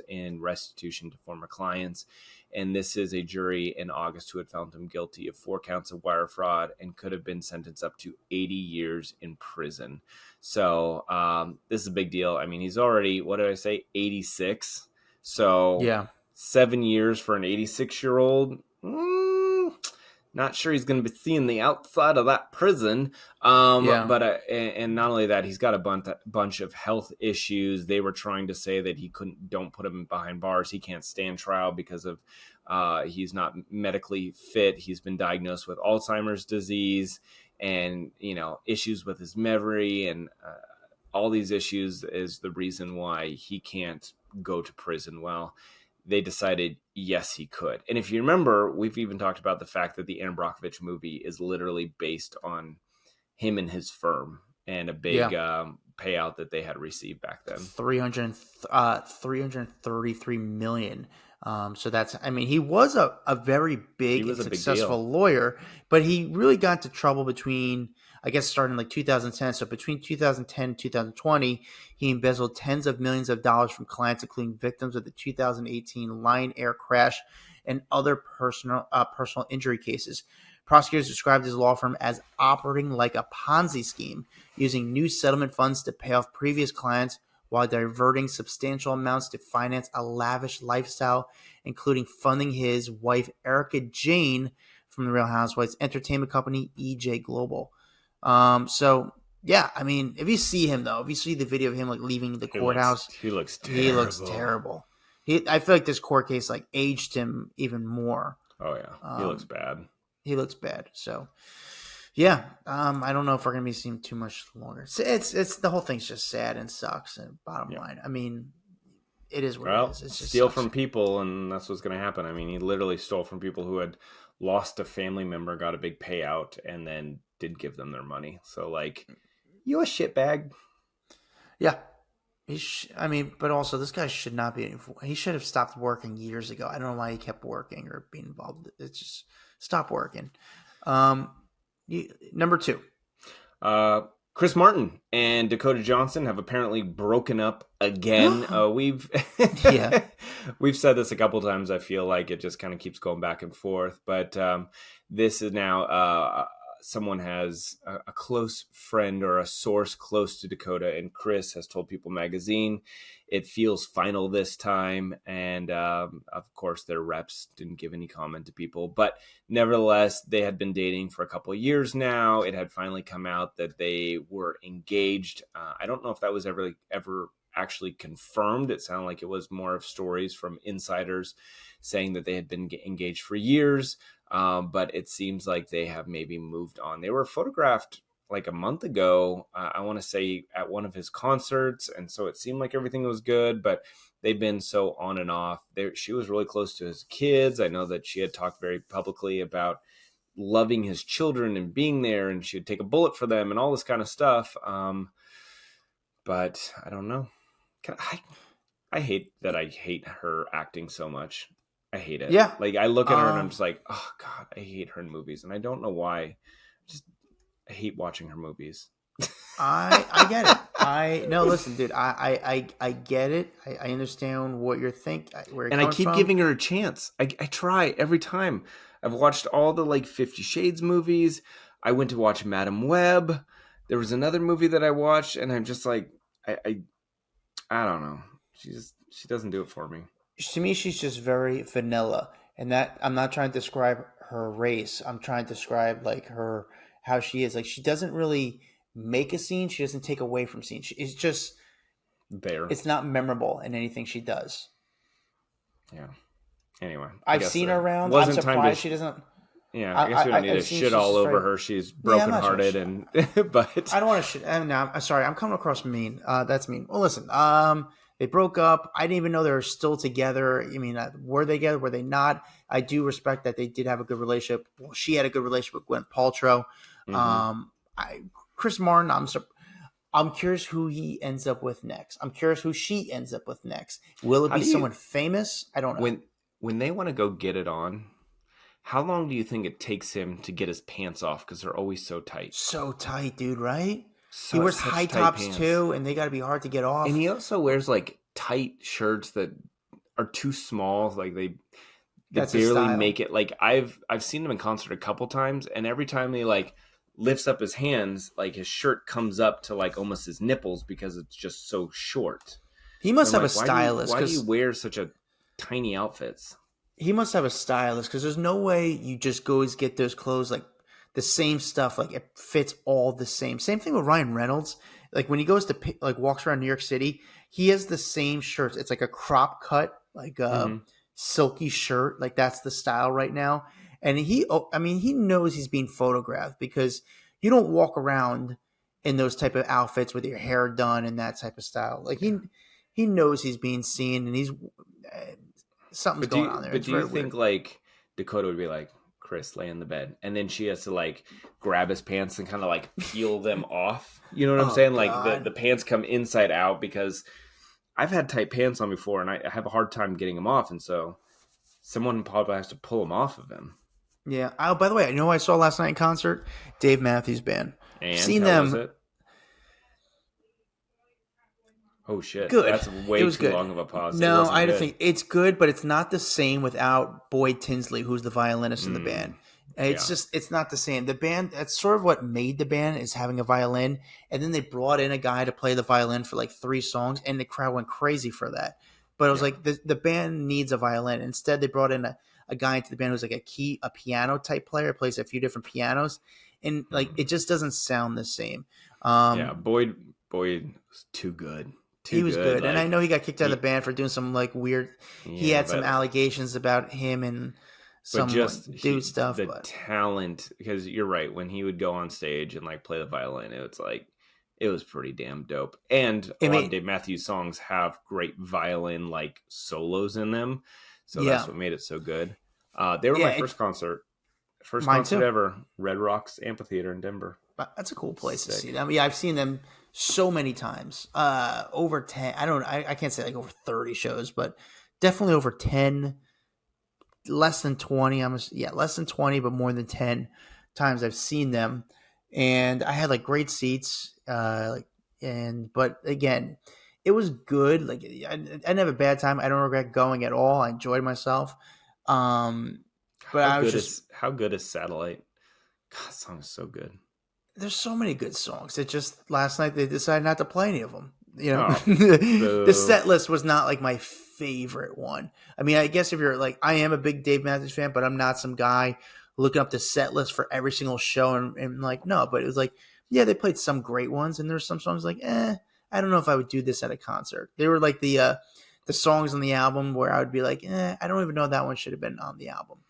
Speaker 2: in restitution to former clients. And this is a jury in August who had found him guilty of 4 counts of wire fraud and could have been sentenced up to 80 years in prison. So this is a big deal. I mean, he's already, 86? So
Speaker 1: yeah,
Speaker 2: 7 years for an 86-year-old. Not sure he's going to be seeing the outside of that prison. But and not only that, he's got a bunch of health issues. They were trying to say that don't put him behind bars. He can't stand trial because of he's not medically fit. He's been diagnosed with Alzheimer's disease and, issues with his memory, and all these issues is the reason why he can't go to prison. Well, they decided, yes, he could. And if you remember, we've even talked about the fact that the Aaron Brockovich movie is literally based on him and his firm and a big payout that they had received back then.
Speaker 1: 333 million. So that's, he was a very big and successful lawyer, but he really got into trouble between, I guess, starting like 2010. So between 2010 and 2020, he embezzled tens of millions of dollars from clients, including victims of the 2018 Lion Air crash and other personal injury cases. Prosecutors described his law firm as operating like a Ponzi scheme, using new settlement funds to pay off previous clients while diverting substantial amounts to finance a lavish lifestyle, including funding his wife Erica Jane from the Real Housewives entertainment company EJ Global. So yeah, I mean, if you see him though, if you see the video of him like leaving the courthouse,
Speaker 2: he looks terrible.
Speaker 1: He looks terrible. I feel like this court case like aged him even more.
Speaker 2: Oh yeah, he looks bad.
Speaker 1: He looks bad. So yeah, I don't know if we're gonna be seeing too much longer. It's the whole thing's just sad and sucks. And bottom line, I mean, it is what it is. It's just
Speaker 2: steal from people, and that's what's gonna happen. I mean, he literally stole from people who had lost a family member, got a big payout, and then did give them their money. So like, you a shitbag.
Speaker 1: Yeah. I mean, but also this guy should not be. He should have stopped working years ago. I don't know why he kept working or being involved. It's just stop working. Number 2.
Speaker 2: Chris Martin and Dakota Johnson have apparently broken up again. We've said this a couple times. I feel like it just kind of keeps going back and forth. But this is now someone has a close friend or a source close to Dakota, and Chris has told People Magazine it feels final this time. And of course, their reps didn't give any comment to People, but nevertheless, they had been dating for a couple of years now. It had finally come out that they were engaged. I don't know if that was ever actually confirmed. It sounded like it was more of stories from insiders saying that they had been engaged for years. But it seems like they have maybe moved on. They were photographed like a month ago, I want to say at one of his concerts. And so it seemed like everything was good, but they've been so on and off. She was really close to his kids. I know that she had talked very publicly about loving his children and being there, and she'd take a bullet for them and all this kind of stuff. But I don't know. I hate that I hate her acting so much. I hate it.
Speaker 1: Yeah.
Speaker 2: Like I look at her and I'm just like, oh God, I hate her in movies. And I don't know why. I hate watching her movies.
Speaker 1: I get it. Listen, dude, I get it. I understand what you're thinking.
Speaker 2: And I keep giving her a chance. I try every time. I've watched all the like 50 Shades movies. I went to watch Madam Web. There was another movie that I watched, and I'm just like, I don't know. She doesn't do it for me.
Speaker 1: To me, she's just very vanilla, and that I'm not trying to describe her race. I'm trying to describe like how she is. Like she doesn't really make a scene. She doesn't take away from scenes. It's just
Speaker 2: there.
Speaker 1: It's not memorable in anything she does.
Speaker 2: Yeah. Anyway,
Speaker 1: I've seen her around. I'm surprised she doesn't.
Speaker 2: Yeah, I guess we don't need to shit all over her. She's brokenhearted, and but
Speaker 1: I don't want to shit. I'm sorry. I'm coming across mean. That's mean. Well, listen. They broke up. I didn't even know they were still together. I mean, were they together? Were they not? I do respect that they did have a good relationship. Well, she had a good relationship with Gwyneth Paltrow. Mm-hmm. Chris Martin, I'm curious who he ends up with next. I'm curious who she ends up with next. Will it be someone famous? I don't know.
Speaker 2: When they want to go get it on, how long do you think it takes him to get his pants off? Because they're always so tight.
Speaker 1: So tight, dude, right? He wears high tops pants too, and they got to be hard to get off.
Speaker 2: And he also wears like tight shirts that are too small. Like they barely make it. Like I've seen him in concert a couple times, and every time he like lifts up his hands, like his shirt comes up to like almost his nipples because it's just so short.
Speaker 1: He must have a stylist.
Speaker 2: Why do you wear such a tiny outfits?
Speaker 1: He must have a stylist because there's no way you just go get those clothes like the same stuff. Like it fits all the same. Same thing with Ryan Reynolds. Like when he goes to like walks around New York City, he has the same shirts. It's like a crop cut, like a silky shirt. Like that's the style right now. And he knows he's being photographed because you don't walk around in those type of outfits with your hair done and that type of style. Like he knows he's being seen, and he's something's going on there.
Speaker 2: But do you think like Dakota would be like, Chris, lay in the bed, and then she has to like grab his pants and kind of like peel them off? You know what I'm saying? God. Like the pants come inside out, because I've had tight pants on before and I have a hard time getting them off, and so someone probably has to pull them off of him.
Speaker 1: Yeah. Oh, by the way, I saw last night in concert? Dave Matthews Band.
Speaker 2: And
Speaker 1: seen them.
Speaker 2: Oh shit,
Speaker 1: Good.
Speaker 2: that's
Speaker 1: It
Speaker 2: way
Speaker 1: was
Speaker 2: too
Speaker 1: good.
Speaker 2: long of a pause. It
Speaker 1: No,
Speaker 2: wasn't
Speaker 1: I don't
Speaker 2: good.
Speaker 1: think it's good, but it's not the same without Boyd Tinsley, who's the violinist in the band. And it's just, it's not the same. The band, that's sort of what made the band, is having a violin. And then they brought in a guy to play the violin for like 3 songs, and the crowd went crazy for that. But I was like, the band needs a violin. Instead, they brought in a guy into the band who's like a piano type player, plays a few different pianos. And like, it just doesn't sound the same.
Speaker 2: Boyd was too good.
Speaker 1: He was good, and I
Speaker 2: Like,
Speaker 1: know he got kicked out of the band for doing some like weird. He had some allegations about him and some dude stuff.
Speaker 2: The talent, because you're right, when he would go on stage and like play the violin, it was pretty damn dope. And a lot of Dave Matthews songs have great violin like solos in them, so that's what made it so good. They were my first concert ever, Red Rocks Amphitheater in Denver.
Speaker 1: That's a cool place to see them. Yeah, I've seen them so many times. Over 10. I can't say like over 30 shows, but definitely over 10. Less than 20. Less than 20, but more than 10 times I've seen them. And I had like great seats. But again, it was good. Like I didn't have a bad time. I don't regret going at all. I enjoyed myself. How good
Speaker 2: is Satellite? God, that song is so good.
Speaker 1: There's so many good songs. It just last night they decided not to play any of them. You know, the set list was not like my favorite one. I mean, I guess if you're like, I am a big Dave Matthews fan, but I'm not some guy looking up the set list for every single show and like, no, but it was like, yeah, they played some great ones, and there's some songs like, I don't know if I would do this at a concert. They were like the songs on the album where I would be like, I don't even know that one should have been on the album.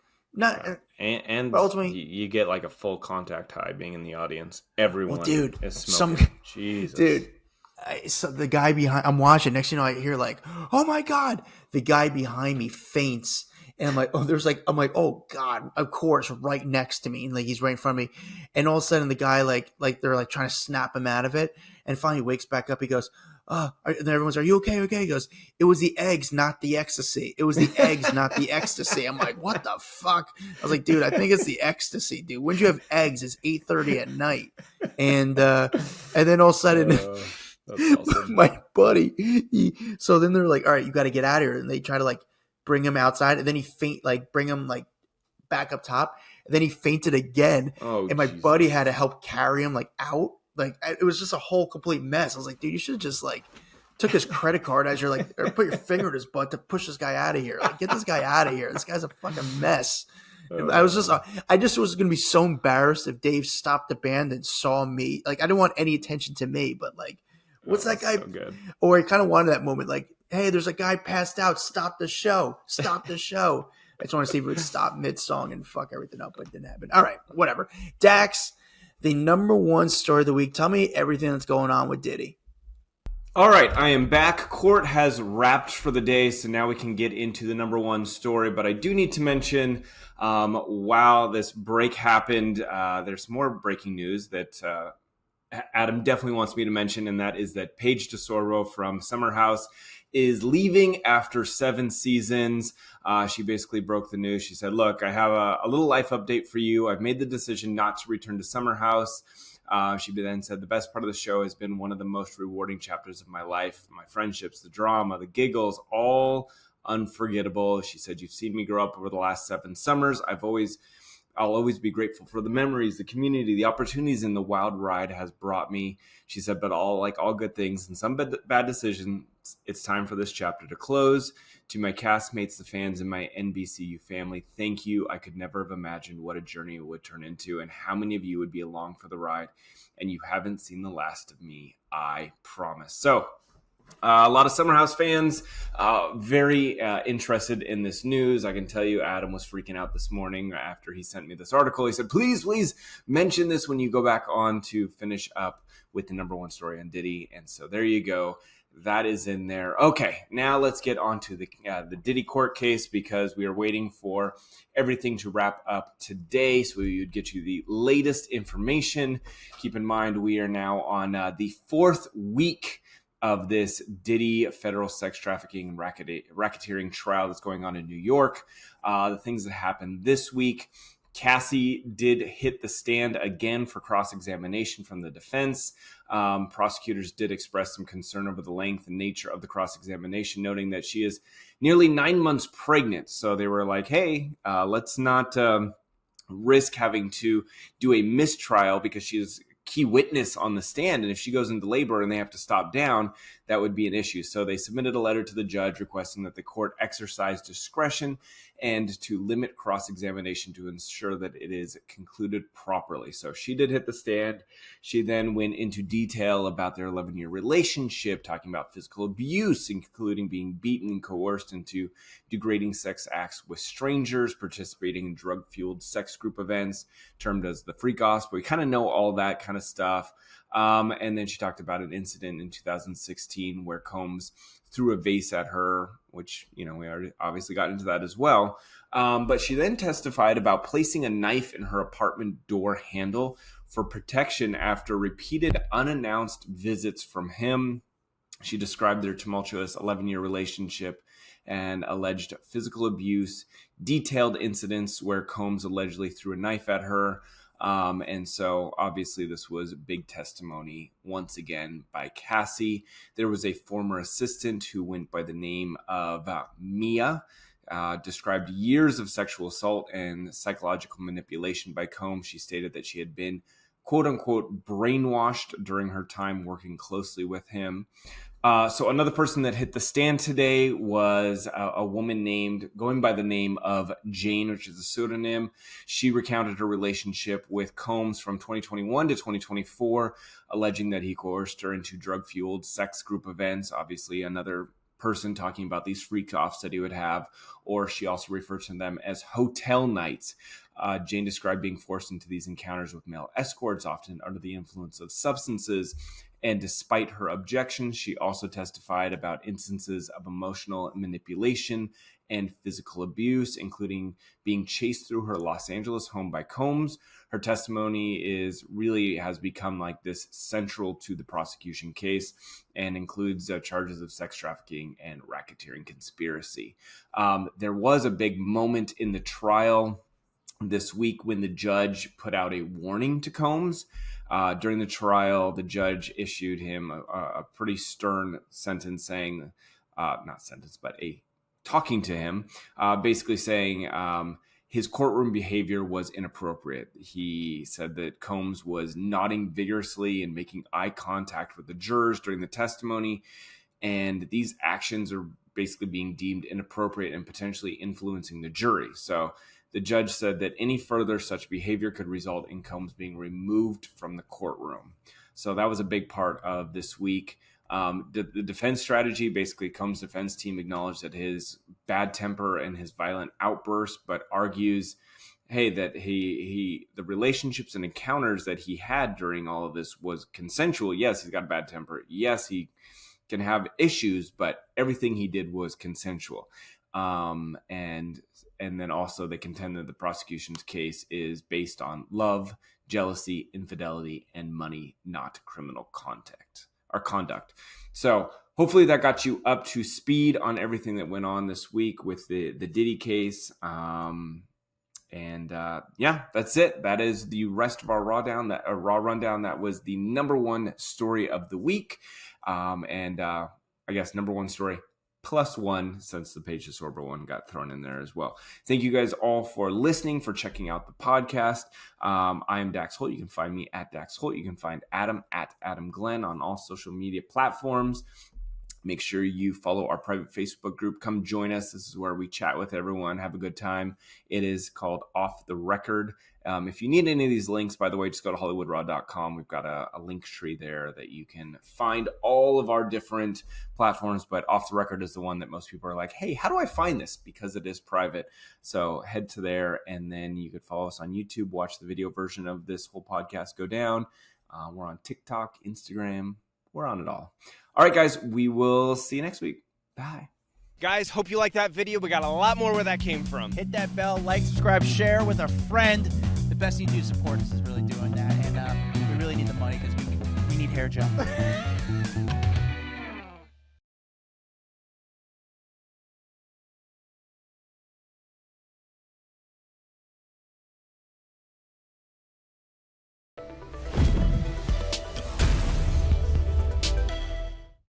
Speaker 2: And ultimately, you get like a full contact high being in the audience. Everyone, is smoking. Jesus,
Speaker 1: dude. So the guy behind, I'm watching. Next, I hear like, "Oh my god!" The guy behind me faints, and I'm like, "Oh god!" Of course, right next to me, and like he's right in front of me. And all of a sudden, the guy like they're like trying to snap him out of it, and finally wakes back up. He goes, and everyone's, "Are you okay?" Okay, he goes, "It was the eggs, not the ecstasy. It was the eggs, not the ecstasy." I'm like, "What the fuck?" I was like, "Dude, I think it's the ecstasy, dude. When did you have eggs? It's 8:30 at night." And then all of a sudden, that's awesome. My buddy. So then they're like, "All right, you got to get out of here," and they try to like bring him outside, and then he bring him like back up top, and then he fainted again, and my buddy had to help carry him like out. Like it was just a whole complete mess. I was like, dude, you should have just like took his credit card as you're like, or put your finger in his butt to push this guy out of here. Like, get this guy out of here. This guy's a fucking mess. I just was going to be so embarrassed if Dave stopped the band and saw me. Like, I didn't want any attention to me, but like, what's that guy? So or I kind of wanted that moment. Like, hey, there's a guy passed out. Stop the show. Stop the show. I just want to see if it would stop mid-song and fuck everything up, but it didn't happen. All right, whatever. Dax, the number one story of the week. Tell me everything that's going on with Diddy.
Speaker 2: All right, I am back. Court has wrapped for the day, so now we can get into the number one story. But I do need to mention, while this break happened, there's more breaking news that Adam definitely wants me to mention, and that is that Paige DeSorbo from Summer House is leaving after 7 seasons. She basically broke the news. She said, look, I have a little life update for you. I've made the decision not to return to Summer House. She then said, the best part of the show has been one of the most rewarding chapters of my life. My friendships, the drama, the giggles, all unforgettable. She said, you've seen me grow up over the last 7 summers. I'll always be grateful for the memories, the community, the opportunities, and the wild ride has brought me. She said, but all good things and some bad decisions, it's time for this chapter to close. To my castmates, the fans, and my NBCU family, thank you. I could never have imagined what a journey it would turn into and how many of you would be along for the ride. And you haven't seen the last of me, I promise. So, a lot of Summer House fans very interested in this news. I can tell you Adam was freaking out this morning after he sent me this article. He said, please mention this when you go back on to finish up with the number one story on Diddy. And so there you go. That is in there. Okay, now let's get on to the Diddy court case because we are waiting for everything to wrap up today. So we would get you the latest information. Keep in mind, we are now on the 4th week of this Diddy federal sex trafficking racketeering trial that's going on in New York. The things that happened this week. Cassie did hit the stand again for cross-examination from the defense. Prosecutors did express some concern over the length and nature of the cross-examination, noting that she is nearly 9 months pregnant. So they were like, hey, let's not risk having to do a mistrial because she is key witness on the stand, and if she goes into labor and they have to stop down, that would be an issue. So they submitted a letter to the judge requesting that the court exercise discretion and to limit cross-examination to ensure that it is concluded properly. So she did hit the stand. She then went into detail about their 11-year relationship, talking about physical abuse, including being beaten and coerced into degrading sex acts with strangers, participating in drug-fueled sex group events, termed as the freak offs. But we kind of know all that kind of stuff. And then she talked about an incident in 2016 where Combs threw a vase at her, which, we already obviously got into that as well. But she then testified about placing a knife in her apartment door handle for protection after repeated unannounced visits from him. She described their tumultuous 11-year relationship and alleged physical abuse, detailed incidents where Combs allegedly threw a knife at her. And so obviously this was big testimony once again by Cassie. There was a former assistant who went by the name of Mia, described years of sexual assault and psychological manipulation by Combs. She stated that she had been quote unquote brainwashed during her time working closely with him. So another person that hit the stand today was a woman going by the name of Jane, which is a pseudonym. She recounted her relationship with Combs from 2021 to 2024, alleging that he coerced her into drug-fueled sex group events. Obviously, another person talking about these freak-offs that he would have, or she also referred to them as hotel nights. Jane described being forced into these encounters with male escorts, often under the influence of substances. And despite her objections, she also testified about instances of emotional manipulation and physical abuse, including being chased through her Los Angeles home by Combs. Her testimony has become like this central to the prosecution case and includes charges of sex trafficking and racketeering conspiracy. There was a big moment in the trial this week when the judge put out a warning to Combs. During the trial, the judge issued him a pretty stern sentence saying, talking to him, basically saying his courtroom behavior was inappropriate. He said that Combs was nodding vigorously and making eye contact with the jurors during the testimony, and these actions are basically being deemed inappropriate and potentially influencing the jury. So the judge said that any further such behavior could result in Combs being removed from the courtroom. So that was a big part of this week. The defense strategy, basically Combs' defense team acknowledged that his bad temper and his violent outbursts, but argues, hey, that the relationships and encounters that he had during all of this was consensual. Yes, he's got a bad temper. Yes, he can have issues, but everything he did was consensual. And then also they contend that the prosecution's case is based on love, jealousy, infidelity, and money, not criminal conduct. So hopefully that got you up to speed on everything that went on this week with the Diddy case. That's it. That is the rest of our raw rundown. That was the number one story of the week. I guess number one story plus one, since the Paige DeSorbo one got thrown in there as well. Thank you guys all for listening, for checking out the podcast. I am Dax Holt. You can find me at Dax Holt. You can find Adam at Adam Glyn on all social media platforms. Make sure you follow our private Facebook group. Come join us. This is where we chat with everyone, have a good time. It is called Off the Record. If you need any of these links, by the way, just go to HollywoodRaw.com. We've got a link tree there that you can find all of our different platforms, but Off the Record is the one that most people are like, hey, how do I find this? Because it is private. So head to there, and then you could follow us on YouTube, watch the video version of this whole podcast go down. We're on TikTok, Instagram. We're on it all. All right, guys, we will see you next week. Bye.
Speaker 3: Guys, hope you like that video. We got a lot more where that came from.
Speaker 4: Hit that bell, like, subscribe, share with a friend. The best you can do to support us is really doing that. And we really need the money because we need hair gel.